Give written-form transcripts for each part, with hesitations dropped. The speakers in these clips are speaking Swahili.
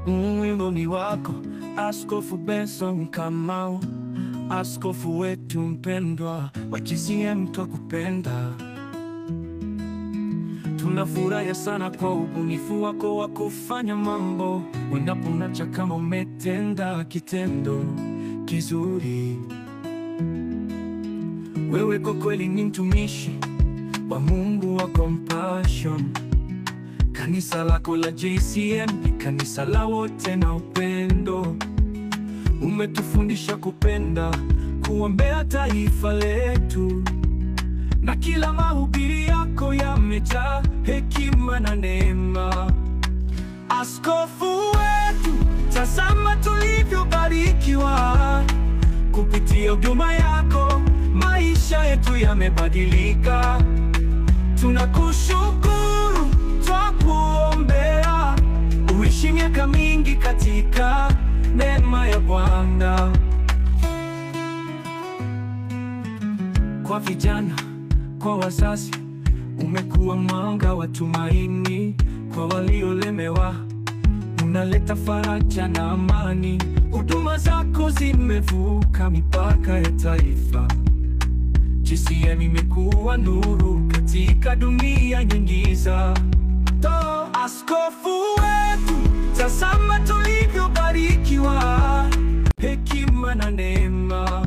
Wimbo ni wako, Askofu Benson Kamau, askofu wetu mpendwa wa GCM, twakupenda. Tunafurahia sana kwa ubunifu wako wa kufanya mambo, unaponacha kama umetenda kitendo kizuri. Wewe kwa kweli ni mtumishi wa Mungu wa compassion. Kanisa lako la GCM ni kanisa la wote na upendo. Umetufundisha kupenda, kuombea taifa letu, na kila mahubiri yako yamejaa hekima na neema. Askofu wetu, tazama tulivyobarikiwa kupitia huduma yako. Maisha yetu yamebadilika, tunakushukuru, twakuombea uishi miaka mingi katika neema ya Bwana. Kwa vijana, kwa wazazi, umekuwa mwanga wa tumaini. Kwa waliolemewa, unaleta faraja na amani. Huduma zako zimevuka mipaka ya taifa. GCM imekuwa nuru katika dunia yenye giza. Askofu wetu, tazama tulivyobarikiwa hekima na neema.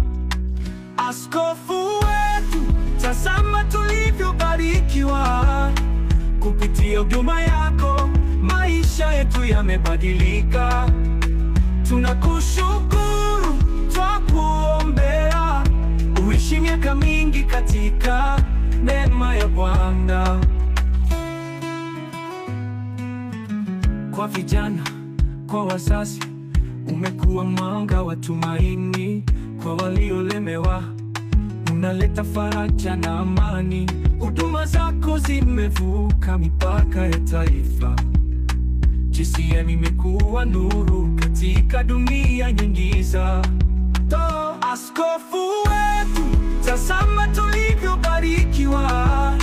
Askofu wetu, tazama tulivyobarikiwa kupitia huduma yako. Maisha yetu yamebadilika, tunakushukuru, twakuombea uishi miaka mingi katika neema ya Bwana. Kwa vijana, kwa wazazi, umekuwa mwanga wa tumaini. Kwa waliolemewa, unaleta faraja na amani. Huduma zako zimevuka mipaka ya taifa. GCM imekuwa nuru katika dunia yenye giza. Askofu wetu, tazama tulivyobarikiwa